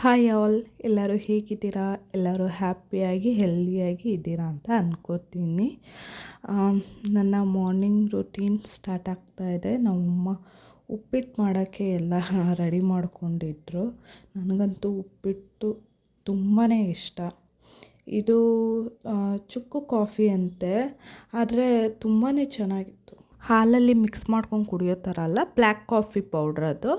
Hi all, ಎಲ್ಲರೂ ಹೇಗಿದ್ದೀರಾ? ಎಲ್ಲರೂ ಹ್ಯಾಪಿಯಾಗಿ ಹೆಲ್ದಿಯಾಗಿ ಇದ್ದೀರಾ ಅಂತ ಅಂದ್ಕೋತೀನಿ. ನನ್ನ ಮಾರ್ನಿಂಗ್ ರೂಟೀನ್ ಸ್ಟಾರ್ಟ್ ಆಗ್ತಾಯಿದೆ. ನಮ್ಮಮ್ಮ ಉಪ್ಪಿಟ್ಟು ಮಾಡೋಕ್ಕೆ ಎಲ್ಲ ರೆಡಿ ಮಾಡ್ಕೊಂಡಿದ್ರು. ನನಗಂತೂ ಉಪ್ಪಿಟ್ಟು ತುಂಬಾ ಇಷ್ಟ. ಇದು ಚುಕ್ಕು ಕಾಫಿ ಅಂತೆ, ಆದರೆ ತುಂಬಾ ಚೆನ್ನಾಗಿತ್ತು. ಹಾಲಲ್ಲಿ ಮಿಕ್ಸ್ ಮಾಡ್ಕೊಂಡು ಕುಡಿಯೋ ಥರ ಅಲ್ಲ, ಬ್ಲ್ಯಾಕ್ ಕಾಫಿ ಪೌಡ್ರ್ ಅದು.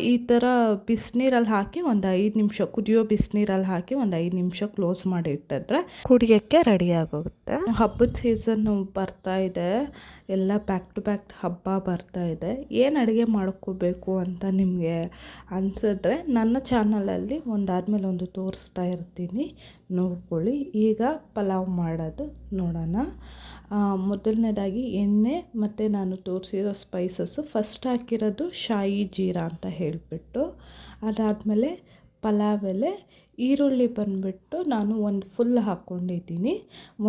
ಈ ಥರ ಬಿಸಿನೀರಲ್ಲಿ ಹಾಕಿ ಒಂದು 5 ನಿಮಿಷ, ಕುದಿಯೋ ಬಿಸಿನೀರಲ್ಲಿ ಹಾಕಿ ಒಂದು 5 ನಿಮಿಷ ಕ್ಲೋಸ್ ಮಾಡಿ ಇಟ್ಟಿದ್ರೆ ಕುಡಿಯೋಕ್ಕೆ ರೆಡಿ ಆಗೋಗುತ್ತೆ. ಹಬ್ಬದ ಸೀಸನ್ನು ಬರ್ತಾ ಇದೆ, ಎಲ್ಲ ಬ್ಯಾಕ್ ಟು ಬ್ಯಾಕ್ ಹಬ್ಬ ಬರ್ತಾ ಇದೆ. ಏನು ಅಡುಗೆ ಮಾಡ್ಕೋಬೇಕು ಅಂತ ನಿಮಗೆ ಅನಿಸಿದ್ರೆ ನನ್ನ ಚಾನಲಲ್ಲಿ ಒಂದಾದ್ಮೇಲೆ ಒಂದು ತೋರಿಸ್ತಾ ಇರ್ತೀನಿ, ನೋಡ್ಕೊಳ್ಳಿ. ಈಗ ಪಲಾವ್ ಮಾಡೋದು ನೋಡೋಣ. ಮೊದಲನೇದಾಗಿ ಎಣ್ಣೆ ಮತ್ತು ನಾನು ತೋರಿಸಿರೋ ಸ್ಪೈಸಸ್ಸು. ಫಸ್ಟ್ ಹಾಕಿರೋದು ಶಾಯಿ ಜೀರಾ ಅಂತ ಹೇಳಿಬಿಟ್ಟು, ಅದಾದಮೇಲೆ ಪಲಾವ್ ಎಲೆ, ಈರುಳ್ಳಿ ಬಂದುಬಿಟ್ಟು ನಾನು ಒಂದು ಫುಲ್ ಹಾಕ್ಕೊಂಡಿದ್ದೀನಿ.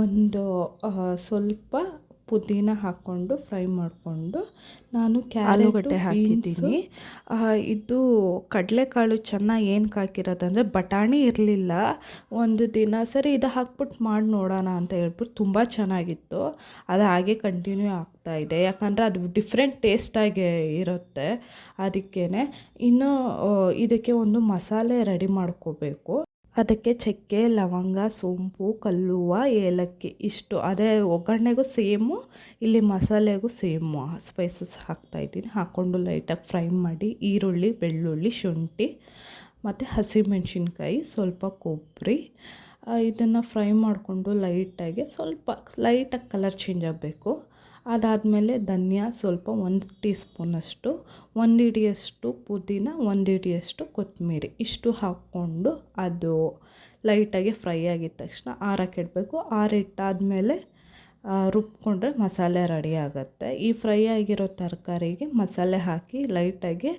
ಒಂದು ಸ್ವಲ್ಪ ಪುದೀನ ಹಾಕ್ಕೊಂಡು ಫ್ರೈ ಮಾಡಿಕೊಂಡು ನಾನು ಆಲೂಗಡ್ಡೆ ಹಾಕಿದ್ದೀನಿ. ಇದು ಕಡಲೆಕಾಳು ಚೆನ್ನಾಗಿ ಏನಕ್ಕೆ ಹಾಕಿರೋದಂದರೆ ಬಟಾಣಿ ಇರಲಿಲ್ಲ ಒಂದು ದಿನ, ಸರಿ ಇದು ಹಾಕ್ಬಿಟ್ಟು ಮಾಡಿ ನೋಡೋಣ ಅಂತ ಹೇಳ್ಬಿಟ್ಟು ತುಂಬ ಚೆನ್ನಾಗಿತ್ತು. ಅದು ಹಾಗೆ ಕಂಟಿನ್ಯೂ ಆಗ್ತಾಯಿದೆ, ಯಾಕಂದರೆ ಅದು ಡಿಫ್ರೆಂಟ್ ಟೇಸ್ಟಾಗಿ ಇರುತ್ತೆ. ಅದಕ್ಕೇ ಇನ್ನು ಇದಕ್ಕೆ ಒಂದು ಮಸಾಲೆ ರೆಡಿ ಮಾಡ್ಕೋಬೇಕು. ಅದಕ್ಕೆ ಚಕ್ಕೆ, ಲವಂಗ, ಸೋಂಪು, ಕಲ್ಲುವ, ಏಲಕ್ಕಿ ಇಷ್ಟು. ಅದೇ ಒಗ್ಗರಣೆಗೂ ಸೇಮು, ಇಲ್ಲಿ ಮಸಾಲೆಗೂ ಸೇಮು ಸ್ಪೈಸಸ್ ಹಾಕ್ತಾಯಿದ್ದೀನಿ. ಹಾಕ್ಕೊಂಡು ಲೈಟಾಗಿ ಫ್ರೈ ಮಾಡಿ ಈರುಳ್ಳಿ, ಬೆಳ್ಳುಳ್ಳಿ, ಶುಂಠಿ ಮತ್ತು ಹಸಿಮೆಣಸಿನ್ಕಾಯಿ, ಸ್ವಲ್ಪ ಕೊಬ್ಬರಿ, ಇದನ್ನು ಫ್ರೈ ಮಾಡಿಕೊಂಡು ಲೈಟಾಗಿ ಕಲರ್ ಚೇಂಜ್ ಆಗಬೇಕು. ಅದಾದಮೇಲೆ ಧನಿಯಾ ಸ್ವಲ್ಪ 1 ಟೀ ಸ್ಪೂನಷ್ಟು, 1 ಹಿಡಿಯಷ್ಟು ಪುದೀನ, 1 ಹಿಡಿಯಷ್ಟು ಕೊತ್ತಂಬರಿ, ಇಷ್ಟು ಹಾಕ್ಕೊಂಡು ಅದು ಲೈಟಾಗಿ ಫ್ರೈ ಆಗಿದ ತಕ್ಷಣ ಆರಕ್ಕೆ ಇಡಬೇಕು. ಆರಿಟ್ಟಾದಮೇಲೆ ರುಬ್ಕೊಂಡ್ರೆ ಮಸಾಲೆ ರೆಡಿ ಆಗುತ್ತೆ. ಈ ಫ್ರೈ ಆಗಿರೋ ತರಕಾರಿಗೆ ಮಸಾಲೆ ಹಾಕಿ ಲೈಟಾಗಿ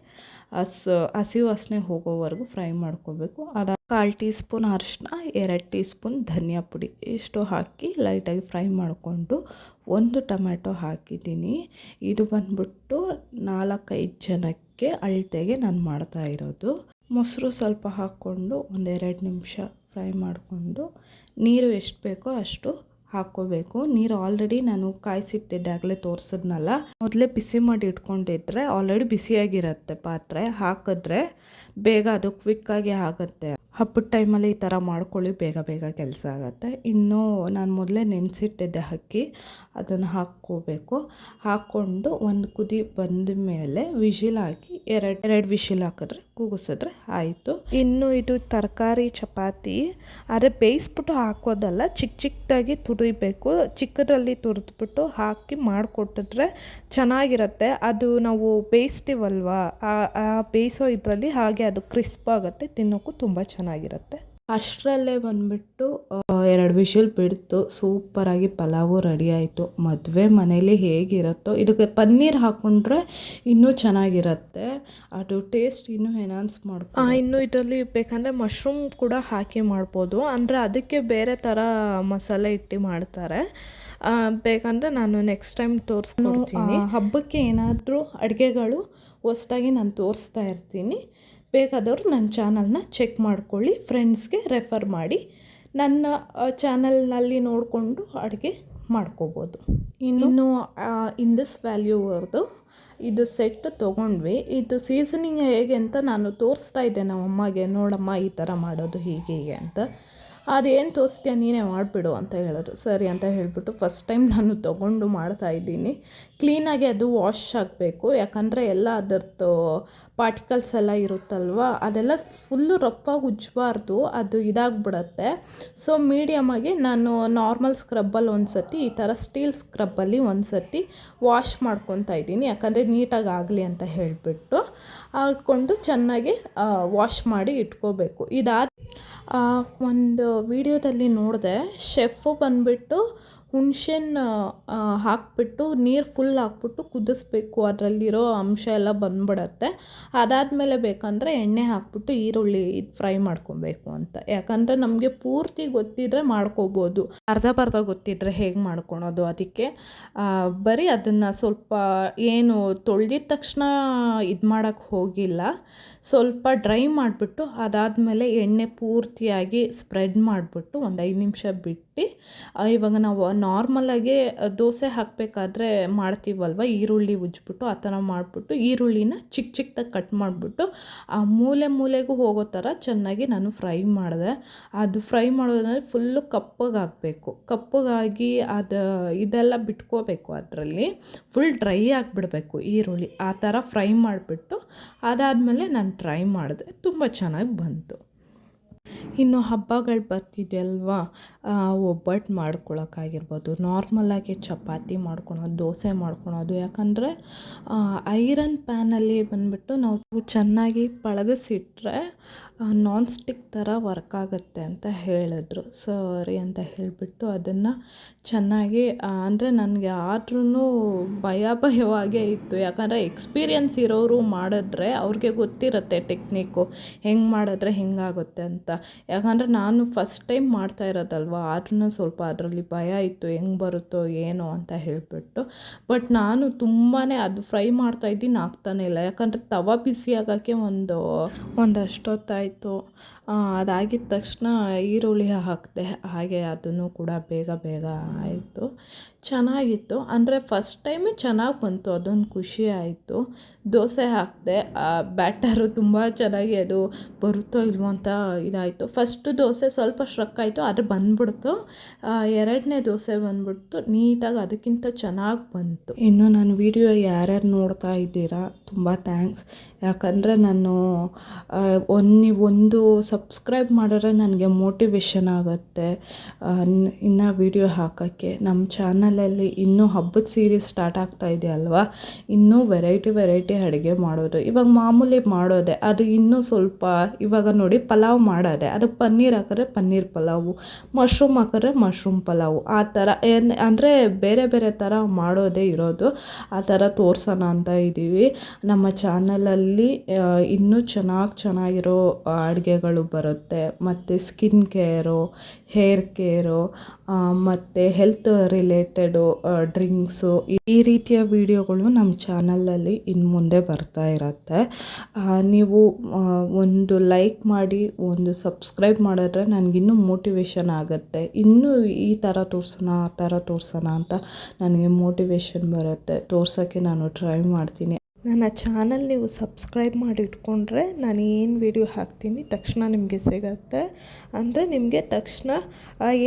ಹಸಿ ವಾಸನೆ ಹೋಗೋವರೆಗೂ ಫ್ರೈ ಮಾಡ್ಕೋಬೇಕು. ಅದು 1/4 ಟೀ ಸ್ಪೂನ್ ಅರಿಶಿನ, 2 ಟೀ ಸ್ಪೂನ್ ಧನಿಯಾ ಪುಡಿ ಇಷ್ಟು ಹಾಕಿ ಲೈಟಾಗಿ ಫ್ರೈ ಮಾಡಿಕೊಂಡು 1 ಟೊಮ್ಯಾಟೊ ಹಾಕಿದ್ದೀನಿ. ಇದು ಬಂದ್ಬಿಟ್ಟು 4-5 ಜನಕ್ಕೆ ಅಳತೆಗೆ ನಾನು ಮಾಡ್ತಾ ಇರೋದು. ಮೊಸರು ಸ್ವಲ್ಪ ಹಾಕ್ಕೊಂಡು 1-2 ನಿಮಿಷ ಫ್ರೈ ಮಾಡಿಕೊಂಡು ನೀರು ಎಷ್ಟು ಬೇಕೋ ಅಷ್ಟು ಹಾಕ್ಕೋಬೇಕು. ನೀರು ಆಲ್ರೆಡಿ ನಾನು ಕಾಯಿಸಿಟ್ಟಿದ್ದೆ, ಆಗಲೇ ತೋರಿಸಿದ್ನಲ್ಲ. ಮೊದಲೇ ಬಿಸಿ ಮಾಡಿ ಇಟ್ಕೊಂಡಿದ್ರೆ ಆಲ್ರೆಡಿ ಬಿಸಿಯಾಗಿರುತ್ತೆ ಪಾತ್ರೆ, ಹಾಕಿದ್ರೆ ಬೇಗ ಅದು ಕ್ವಿಕ್ಕಾಗಿ ಆಗುತ್ತೆ. ಹಬ್ಬದ ಟೈಮಲ್ಲಿ ಈ ಥರ ಮಾಡ್ಕೊಳ್ಳಿ, ಬೇಗ ಬೇಗ ಕೆಲಸ ಆಗುತ್ತೆ. ಇನ್ನು ನಾನು ಮೊದಲೇ ನೆನೆಸಿಟ್ಟಿದ್ದೆ ಅಕ್ಕಿ, ಅದನ್ನು ಹಾಕ್ಕೋಬೇಕು. ಹಾಕ್ಕೊಂಡು ಒಂದು ಕುದಿ ಬಂದ ಮೇಲೆ ವಿಶಿಲ್ ಹಾಕಿ ಎರಡು ವಿಶಿಲ್ ಹಾಕಿದ್ರೆ ಕೂಗಿಸಿದ್ರೆ ಆಯಿತು. ಇನ್ನು ಇದು ತರಕಾರಿ ಚಪಾತಿ, ಆದರೆ ಬೇಯಿಸ್ಬಿಟ್ಟು ಹಾಕೋದಲ್ಲ, ಚಿಕ್ಕದಾಗಿ ತುರಿಬೇಕು. ಚಿಕ್ಕದಲ್ಲಿ ತುರಿದ್ಬಿಟ್ಟು ಹಾಕಿ ಮಾಡಿಕೊಟ್ಟಿದ್ರೆ ಚೆನ್ನಾಗಿರುತ್ತೆ. ಅದು ನಾವು ಬೇಯಿಸ್ತೀವಲ್ವ, ಆ ಬೇಯಿಸೋ ಇದರಲ್ಲಿ ಹಾಗೆ ಅದು ಕ್ರಿಸ್ಪ್ ಆಗುತ್ತೆ, ತಿನ್ನೋಕ್ಕೂ ತುಂಬ ಚೆನ್ನಾಗಿರುತ್ತೆ. ಅಷ್ಟರಲ್ಲೇ ಬಂದುಬಿಟ್ಟು 2 ವಿಶಿಲ್ ಬಿಡ್ತು, ಸೂಪರಾಗಿ ಪಲಾವು ರೆಡಿ ಆಯಿತು. ಮದುವೆ ಮನೇಲಿ ಹೇಗಿರುತ್ತೋ ಇದಕ್ಕೆ ಪನ್ನೀರ್ ಹಾಕ್ಕೊಂಡ್ರೆ ಇನ್ನೂ ಚೆನ್ನಾಗಿರುತ್ತೆ, ಅದು ಟೇಸ್ಟ್ ಇನ್ನೂ ಎನ್ಹಾನ್ಸ್ ಮಾಡ್ಬೋದು. ಇನ್ನು ಇದರಲ್ಲಿ ಬೇಕಂದರೆ ಮಶ್ರೂಮ್ ಕೂಡ ಹಾಕಿ ಮಾಡ್ಬೋದು, ಅಂದರೆ ಅದಕ್ಕೆ ಬೇರೆ ಥರ ಮಸಾಲೆ ಇಟ್ಟು ಮಾಡ್ತಾರೆ. ಬೇಕಂದರೆ ನಾನು ನೆಕ್ಸ್ಟ್ ಟೈಮ್ ತೋರಿಸ್ಕೊಡ್ತೀನಿ. ಹಬ್ಬಕ್ಕೆ ಏನಾದರೂ ಅಡುಗೆಗಳು ಹೊಸ್ದಾಗಿ ನಾನು ತೋರಿಸ್ತಾ ಇರ್ತೀನಿ. ಬೇಕಾದವರು ನನ್ನ ಚಾನಲ್ನ ಚೆಕ್ ಮಾಡ್ಕೊಳ್ಳಿ, ಫ್ರೆಂಡ್ಸ್ಗೆ ರೆಫರ್ ಮಾಡಿ ನನ್ನ ಚಾನಲ್ನಲ್ಲಿ ನೋಡಿಕೊಂಡು ಅಡುಗೆ ಮಾಡ್ಕೋಬೋದು. ಇನ್ನು ಇಂಡಸ್ ವ್ಯಾಲ್ಯೂವರ್ದು ಇದು ಸೆಟ್ ತೊಗೊಂಡ್ವಿ. ಇದು ಸೀಸನಿಂಗ್ ಹೇಗೆ ಅಂತ ನಾನು ತೋರಿಸ್ತಾ ಇದ್ದೆ ನಮ್ಮಮ್ಮಗೆ, ನೋಡಮ್ಮ ಈ ಥರ ಮಾಡೋದು ಹೀಗೆ ಅಂತ. ಅದೇನು ತೋರಿಸ್ತೀಯ, ನೀನೇ ಮಾಡಿಬಿಡು ಅಂತ ಹೇಳಿದ್ರು. ಸರಿ ಅಂತ ಹೇಳಿಬಿಟ್ಟು ಫಸ್ಟ್ ಟೈಮ್ ನಾನು ತೊಗೊಂಡು ಮಾಡ್ತಾಯಿದ್ದೀನಿ. ಕ್ಲೀನಾಗಿ ಅದು ವಾಶ್ ಆಗಬೇಕು, ಯಾಕಂದರೆ ಎಲ್ಲ ಅದರದ್ದು ಪಾರ್ಟಿಕಲ್ಸ್ ಎಲ್ಲ ಇರುತ್ತಲ್ವ, ಅದೆಲ್ಲ ಫುಲ್ಲು ರಫಾಗಿ ಉಜ್ಜಬಾರ್ದು, ಅದು ಇದಾಗ್ಬಿಡತ್ತೆ. ಸೊ ಮೀಡಿಯಮಾಗಿ ನಾನು ನಾರ್ಮಲ್ ಸ್ಕ್ರಬ್ಬಲ್ಲಿ ಒಂದು ಸರ್ತಿ, ಈ ಥರ ಸ್ಟೀಲ್ ಸ್ಕ್ರಬ್ಬಲ್ಲಿ ಒಂದು ಸರ್ತಿ ವಾಶ್ ಮಾಡ್ಕೊತಾ ಇದ್ದೀನಿ, ಯಾಕಂದರೆ ನೀಟಾಗಿ ಆಗಲಿ ಅಂತ ಹೇಳಿಬಿಟ್ಟು. ಹಾಕ್ಕೊಂಡು ಚೆನ್ನಾಗಿ ವಾಶ್ ಮಾಡಿ ಇಟ್ಕೋಬೇಕು. ಒಂದು ವಿಡಿಯೋದಲ್ಲಿ ನೋಡಿದೆ, ಶೆಫು ಬಂದುಬಿಟ್ಟು ಹುಣ್ಸೆಹಣ್ಣು ಹಾಕ್ಬಿಟ್ಟು ನೀರು ಫುಲ್ ಹಾಕ್ಬಿಟ್ಟು ಕುದಿಸ್ಬೇಕು, ಅದರಲ್ಲಿರೋ ಅಂಶ ಎಲ್ಲ ಬಂದ್ಬಿಡತ್ತೆ. ಅದಾದಮೇಲೆ ಬೇಕಂದರೆ ಎಣ್ಣೆ ಹಾಕ್ಬಿಟ್ಟು ಈರುಳ್ಳಿ ಫ್ರೈ ಮಾಡ್ಕೊಬೇಕು ಅಂತ. ಯಾಕಂದರೆ ನಮಗೆ ಪೂರ್ತಿ ಗೊತ್ತಿದ್ದರೆ ಮಾಡ್ಕೋಬೋದು, ಅರ್ಧ ಗೊತ್ತಿದ್ದರೆ ಹೇಗೆ ಮಾಡ್ಕೊಳೋದು. ಅದಕ್ಕೆ ಬರೀ ಅದನ್ನು ಸ್ವಲ್ಪ ಏನು ತೊಳೆದಿದ ತಕ್ಷಣ ಇದು ಮಾಡೋಕ್ಕೆ ಹೋಗಿಲ್ಲ, ಸ್ವಲ್ಪ ಡ್ರೈ ಮಾಡಿಬಿಟ್ಟು ಅದಾದಮೇಲೆ ಎಣ್ಣೆ ಪೂರ್ತಿಯಾಗಿ ಸ್ಪ್ರೆಡ್ ಮಾಡಿಬಿಟ್ಟು ಒಂದು 5 ನಿಮಿಷ ಬಿಟ್ಟು, ಇವಾಗ ನಾವು ನಾರ್ಮಲಾಗಿ ದೋಸೆ ಹಾಕಬೇಕಾದ್ರೆ ಮಾಡ್ತೀವಲ್ವ, ಈರುಳ್ಳಿ ಉಜ್ಜಿಬಿಟ್ಟು ಆ ಥರ ಮಾಡಿಬಿಟ್ಟು ಈರುಳ್ಳಿನ ಚಿಕ್ಕದಾಗಿ ಕಟ್ ಮಾಡಿಬಿಟ್ಟು ಆ ಮೂಲೆಗೂ ಹೋಗೋ ಥರ ಚೆನ್ನಾಗಿ ನಾನು ಫ್ರೈ ಮಾಡಿದೆ. ಅದು ಫ್ರೈ ಮಾಡೋದಂದರೆ ಫುಲ್ಲು ಕಪ್ಪಗಾಗಬೇಕು, ಕಪ್ಪಗಾಗಿ ಇದೆಲ್ಲ ಬಿಟ್ಕೋಬೇಕು, ಅದರಲ್ಲಿ ಫುಲ್ ಡ್ರೈ ಆಗಿಬಿಡಬೇಕು ಈರುಳ್ಳಿ. ಆ ಥರ ಫ್ರೈ ಮಾಡಿಬಿಟ್ಟು ಅದಾದಮೇಲೆ ನಾನು ಟ್ರೈ ಮಾಡಿದೆ, ತುಂಬ ಚೆನ್ನಾಗಿ ಬಂತು. ಇನ್ನು ಹಬ್ಬಗಳು ಬರ್ತಿದೆಯಲ್ವಾ, ಒಬ್ಬಟ್ಟು ಮಾಡ್ಕೊಳಕ್ಕಾಗಿರ್ಬೋದು, ನಾರ್ಮಲಾಗಿ ಚಪಾತಿ ಮಾಡ್ಕೊಳೋದು, ದೋಸೆ ಮಾಡ್ಕೊಳೋದು. ಯಾಕಂದರೆ ಐರನ್ ಪ್ಯಾನಲ್ಲಿ ಬಂದುಬಿಟ್ಟು ನಾವು ಚೆನ್ನಾಗಿ ಪಳಗಿಸಿಟ್ರೆ ನಾನ್ ಸ್ಟಿಕ್ ಥರ ವರ್ಕ್ ಆಗುತ್ತೆ ಅಂತ ಹೇಳಿದ್ರು. ಸರಿ ಅಂತ ಹೇಳಿಬಿಟ್ಟು ಅದನ್ನು ಚೆನ್ನಾಗಿ, ಅಂದರೆ ನನಗೆ ಆದ್ರೂ ಭಯವಾಗೇ ಇತ್ತು. ಯಾಕಂದರೆ ಎಕ್ಸ್ಪೀರಿಯನ್ಸ್ ಇರೋರು ಮಾಡಿದ್ರೆ ಅವ್ರಿಗೆ ಗೊತ್ತಿರುತ್ತೆ ಟೆಕ್ನಿಕ್ಕು, ಹೆಂಗೆ ಮಾಡಿದ್ರೆ ಹೆಂಗಾಗುತ್ತೆ ಅಂತ. ಯಾಕಂದರೆ ನಾನು ಫಸ್ಟ್ ಟೈಮ್ ಮಾಡ್ತಾ ಇರೋದಲ್ವ, ಆದ್ರೂ ಸ್ವಲ್ಪ ಅದರಲ್ಲಿ ಭಯ ಇತ್ತು, ಹೆಂಗೆ ಬರುತ್ತೋ ಏನೋ ಅಂತ ಹೇಳಿಬಿಟ್ಟು. ಬಟ್ ನಾನು ತುಂಬಾ ಅದು ಫ್ರೈ ಮಾಡ್ತಾಯಿದ್ದೀನಿ, ಆಗ್ತಾನೇ ಇಲ್ಲ. ಯಾಕಂದರೆ ತವ ಬಿಸಿ ಆಗೋಕ್ಕೆ ಒಂದಷ್ಟೊತ್ತಾಯಿತು. ಅದಾಗಿದ್ದ ತಕ್ಷಣ ಈರುಳ್ಳಿ ಹಾಕಿದೆ, ಹಾಗೆ ಅದನ್ನು ಕೂಡ ಬೇಗ ಆಯಿತು. ಚೆನ್ನಾಗಿತ್ತು, ಅಂದರೆ ಫಸ್ಟ್ ಟೈಮೇ ಚೆನ್ನಾಗಿ ಬಂತು, ಅದೊಂದು ಖುಷಿ ಆಯಿತು. ದೋಸೆ ಹಾಕಿದೆ, ಬ್ಯಾಟರು ತುಂಬ ಚೆನ್ನಾಗಿ ಅದು ಬರುತ್ತೋ ಇಲ್ವೋ ಅಂತ ಇದಾಯಿತು. ಫಸ್ಟ್ ದೋಸೆ ಸ್ವಲ್ಪ ಸ್ಟ್ರಕ್ ಆಯಿತು, ಆದರೆ ಬಂದ್ಬಿಡ್ತು. 2ನೇ ದೋಸೆ ಬಂದ್ಬಿಡ್ತು ನೀಟಾಗಿ, ಅದಕ್ಕಿಂತ ಚೆನ್ನಾಗಿ ಬಂತು. ಇನ್ನು ನನ್ನ ವಿಡಿಯೋ ಯಾರ್ಯಾರು ನೋಡ್ತಾ ಇದ್ದೀರಾ ತುಂಬ ಥ್ಯಾಂಕ್ಸ್. ಯಾಕಂದರೆ ನಾನು ನೀವೊಂದು ಸಬ್ಸ್ಕ್ರೈಬ್ ಮಾಡಿದ್ರೆ ನನಗೆ ಮೋಟಿವೇಶನ್ ಆಗುತ್ತೆ ಇನ್ನು ವೀಡಿಯೋ ಹಾಕೋಕ್ಕೆ. ನಮ್ಮ ಚಾನಲಲ್ಲಿ ಇನ್ನೂ ಹಬ್ಬದ ಸೀರೀಸ್ ಸ್ಟಾರ್ಟ್ ಆಗ್ತಾ ಇದೆ ಅಲ್ವಾ, ಇನ್ನೂ ವೆರೈಟಿ ಅಡುಗೆ ಮಾಡೋದು. ಇವಾಗ ಮಾಮೂಲಿ ಮಾಡೋದೆ, ಅದು ಇನ್ನೂ ಸ್ವಲ್ಪ, ಇವಾಗ ನೋಡಿ ಪಲಾವ್ ಮಾಡೋದೆ, ಅದಕ್ಕೆ ಪನ್ನೀರ್ ಹಾಕಿದ್ರೆ ಪನ್ನೀರ್ ಪಲಾವು, ಮಶ್ರೂಮ್ ಹಾಕಿದ್ರೆ ಮಶ್ರೂಮ್ ಪಲಾವು, ಆ ಥರ ಅಂದರೆ ಬೇರೆ ಥರ ಮಾಡೋದೇ ಇರೋದು. ಆ ಥರ ತೋರಿಸೋಣ ಅಂತ ಇದ್ದೀವಿ. ನಮ್ಮ ಚಾನಲಲ್ಲಿ ಇನ್ನೂ ಚೆನ್ನಾಗಿರೋ ಅಡುಗೆಗಳು ಬರುತ್ತೆ, ಮತ್ತು ಸ್ಕಿನ್ ಕೇರು, ಹೇರ್ ಕೇರು, ಮತ್ತು ಹೆಲ್ತ್ ರಿಲೇಟೆಡು ಡ್ರಿಂಕ್ಸು, ಈ ರೀತಿಯ ವಿಡಿಯೋಗಳು ನಮ್ಮ ಚಾನಲಲ್ಲಿ ಇನ್ನು ಮುಂದೆ ಬರ್ತಾ ಇರುತ್ತೆ. ನೀವು ಒಂದು ಲೈಕ್ ಮಾಡಿ, ಒಂದು ಸಬ್ಸ್ಕ್ರೈಬ್ ಮಾಡಿದ್ರೆ ನನಗಿನ್ನೂ ಮೋಟಿವೇಶನ್ ಆಗುತ್ತೆ. ಇನ್ನೂ ಈ ಥರ ತೋರಿಸೋಣ, ಆ ಥರ ತೋರಿಸೋಣ ಅಂತ ನನಗೆ ಮೋಟಿವೇಶನ್ ಬರುತ್ತೆ. ತೋರ್ಸೋಕ್ಕೆ ನಾನು ಟ್ರೈ ಮಾಡ್ತೀನಿ. ನನ್ನ ಚಾನಲ್ ನೀವು ಸಬ್ಸ್ಕ್ರೈಬ್ ಮಾಡಿ ಇಟ್ಕೊಂಡ್ರೆ ನಾನು ಏನು ವೀಡಿಯೋ ಹಾಕ್ತೀನಿ ತಕ್ಷಣ ನಿಮಗೆ ಸಿಗತ್ತೆ. ಅಂದರೆ ನಿಮಗೆ ತಕ್ಷಣ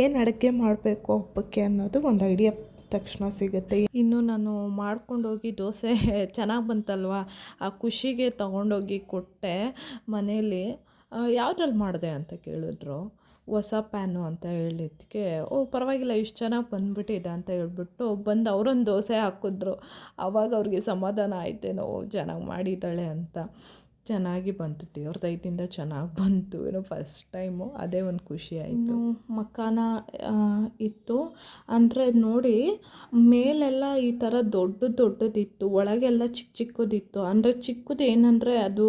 ಏನು ಅಡುಗೆ ಮಾಡಬೇಕು ಹಬ್ಬಕ್ಕೆ ಅನ್ನೋದು ಒಂದು ಐಡಿಯಾ ತಕ್ಷಣ ಸಿಗುತ್ತೆ. ಇನ್ನು ನಾನು ಮಾಡ್ಕೊಂಡೋಗಿ ದೋಸೆ ಚೆನ್ನಾಗಿ ಬಂತಲ್ವ, ಆ ಖುಷಿಗೆ ತೊಗೊಂಡೋಗಿ ಕೊಟ್ಟೆ ಮನೇಲಿ. ಯಾವುದ್ರಲ್ಲಿ ಮಾಡಿದೆ ಅಂತ ಕೇಳಿದ್ರು, ಹೊಸ ಪ್ಯಾನು ಅಂತ ಹೇಳಿದ್ದಕ್ಕೆ, ಪರವಾಗಿಲ್ಲ ಇಷ್ಟು ಚೆನ್ನಾಗಿ ಬಂದುಬಿಟ್ಟಿದೆ ಅಂತ ಹೇಳ್ಬಿಟ್ಟು ಬಂದು ಅವರೊಂದು ದೋಸೆ ಹಾಕಿದ್ರು. ಆವಾಗ ಅವ್ರಿಗೆ ಸಮಾಧಾನ ಆಯ್ತೇನೋ ಚೆನ್ನಾಗಿ ಮಾಡಿದ್ದಾಳೆ ಅಂತ. ಚೆನ್ನಾಗಿ ಬಂತು, ದೇವ್ರ ದಯದಿಂದ ಚೆನ್ನಾಗಿ ಬಂತು. ಏನೋ ಫಸ್ಟ್ ಟೈಮು, ಅದೇ ಒಂದು ಖುಷಿ ಆಯಿತು. ಮಖಾನ ಇತ್ತು, ಅಂದರೆ ನೋಡಿ ಮೇಲೆಲ್ಲ ಈ ಥರ ದೊಡ್ಡದಿತ್ತು, ಒಳಗೆಲ್ಲ ಚಿಕ್ಕದಿತ್ತು. ಅಂದರೆ ಚಿಕ್ಕದು ಏನಂದರೆ ಅದು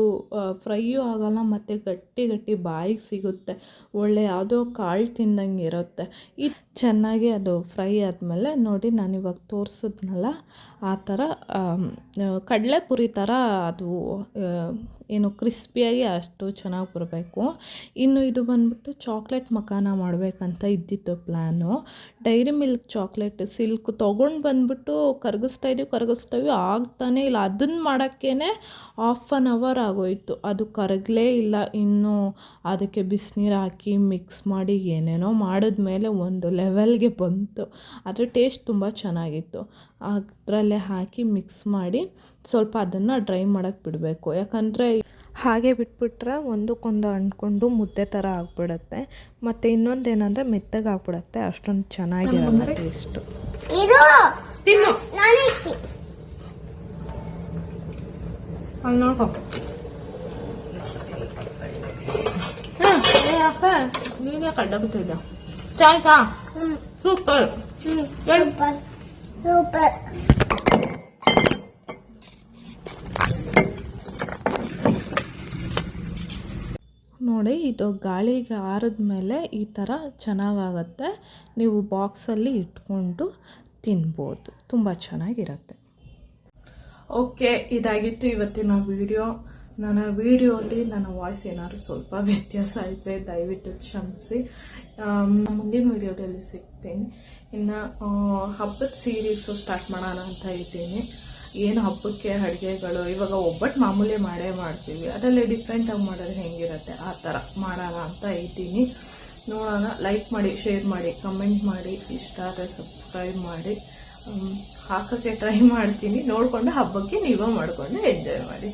ಫ್ರೈಯೂ ಆಗೋಲ್ಲ, ಮತ್ತು ಗಟ್ಟಿ ಬಾಯಿಗೆ ಸಿಗುತ್ತೆ, ಒಳ್ಳೆ ಯಾವುದೋ ಕಾಳು ತಿಂದಂಗೆ ಇರುತ್ತೆ. ಇದು ಚೆನ್ನಾಗಿ ಅದು ಫ್ರೈ ಆದಮೇಲೆ ನೋಡಿ ನಾನಿವಾಗ ತೋರಿಸಿದ್ನಲ್ಲ ಆ ಥರ ಕಡಲೆಪುರಿ ಥರ ಅದು ಏನು ಕ್ರಿಸ್ಪಿಯಾಗಿ ಅಷ್ಟು ಚೆನ್ನಾಗಿ ಬರಬೇಕು. ಇನ್ನು ಇದು ಬಂದ್ಬಿಟ್ಟು ಚಾಕ್ಲೇಟ್ ಮಖಾನ ಮಾಡಬೇಕಂತ ಇದ್ದಿತ್ತು plan. Dairy milk chocolate silk ತೊಗೊಂಡು ಬಂದುಬಿಟ್ಟು ಕರಗಿಸ್ತಾ ಆಗ್ತಾನೇ ಇಲ್ಲ. ಅದನ್ನು ಮಾಡೋಕ್ಕೇ ½ ಅವರ್ ಆಗೋಯಿತು, ಅದು ಕರಗಲೇ ಇಲ್ಲ. ಇನ್ನು ಅದಕ್ಕೆ ಬಿಸಿನೀರು ಹಾಕಿ ಮಿಕ್ಸ್ ಮಾಡಿ ಏನೇನೋ ಮಾಡಿದ್ಮೇಲೆ ಒಂದು ಲೆವೆಲ್ಗೆ ಬಂತು. ಆದರೆ ಟೇಸ್ಟ್ ತುಂಬ ಚೆನ್ನಾಗಿತ್ತು. ಅದರಲ್ಲೇ ಹಾಕಿ ಮಿಕ್ಸ್ ಮಾಡಿ ಸ್ವಲ್ಪ ಅದನ್ನು ಡ್ರೈ ಮಾಡೋಕ್ಕೆ ಬಿಡಬೇಕು. ಯಾಕಂದರೆ ಹಾಗೆ ಬಿಟ್ಬಿಟ್ರೆ ಒಂದಕ್ಕೊಂದು ಅಂಟ್ಕೊಂಡು ಮುದ್ದೆ ಥರ ಆಗಿಬಿಡುತ್ತೆ. ಮತ್ತು ಇನ್ನೊಂದೇನೆಂದರೆ ಮೆತ್ತಗೆ ಆಗಿಬಿಡುತ್ತೆ, ಅಷ್ಟೊಂದು ಚೆನ್ನಾಗಿರಲ್ಲ ಟೇಸ್ಟು. ತಿನ್ನು ಅಲ್ಲಿ ನೋಡ್ಕೊ. ನೀನೇ ಕಡ್ಡ ಬಿಟ್ಟಿದ್ದ ಚಾಯ್ತಾ ಸೂಪರ್. ನೋಡಿ, ಇದು ಗಾಳಿಗೆ ಆರಿದ್ಮೇಲೆ ಈ ಥರ ಚೆನ್ನಾಗಾಗತ್ತೆ. ನೀವು ಬಾಕ್ಸಲ್ಲಿ ಇಟ್ಕೊಂಡು ತಿನ್ಬೋದು, ತುಂಬ ಚೆನ್ನಾಗಿರುತ್ತೆ. ಓಕೆ, ಇದಾಗಿತ್ತು ಇವತ್ತಿನ ವಿಡಿಯೋ. ನನ್ನ ವಿಡಿಯೋಲಿ ನನ್ನ ವಾಯ್ಸ್ ಏನಾದ್ರು ಸ್ವಲ್ಪ ವ್ಯತ್ಯಾಸ ಇದ್ದರೆ ದಯವಿಟ್ಟು ಕ್ಷಮಿಸಿ. ಮುಂದಿನ ವಿಡಿಯೋದಲ್ಲಿ ಸಿಗ್ತೀನಿ. ಇನ್ನು ಹಬ್ಬದ ಸೀರೀಸು ಸ್ಟಾರ್ಟ್ ಮಾಡೋಣ ಅಂತ ಇದ್ದೀನಿ. ಏನು ಹಬ್ಬಕ್ಕೆ ಅಡುಗೆಗಳು, ಇವಾಗ ಒಬ್ಬಟ್ಟು ಮಾಮೂಲಿ ಮಾಡೇ ಮಾಡ್ತೀವಿ, ಅದರಲ್ಲಿ ಡಿಫ್ರೆಂಟಾಗಿ ಮಾಡೋದು ಹೆಂಗಿರುತ್ತೆ ಆ ಥರ ಮಾಡೋಣ ಅಂತ ಇದ್ದೀನಿ. ನೋಡೋಣ. ಲೈಕ್ ಮಾಡಿ, ಶೇರ್ ಮಾಡಿ, ಕಮೆಂಟ್ ಮಾಡಿ, ಇಷ್ಟ ಆದರೆ ಸಬ್ಸ್ಕ್ರೈಬ್ ಮಾಡಿ. ಹಾಕೋಕ್ಕೆ ಟ್ರೈ ಮಾಡ್ತೀನಿ. ನೋಡಿಕೊಂಡು ಹಬ್ಬಕ್ಕೆ ನೀವೇ ಮಾಡಿಕೊಂಡು ಎಂಜಾಯ್ ಮಾಡಿ.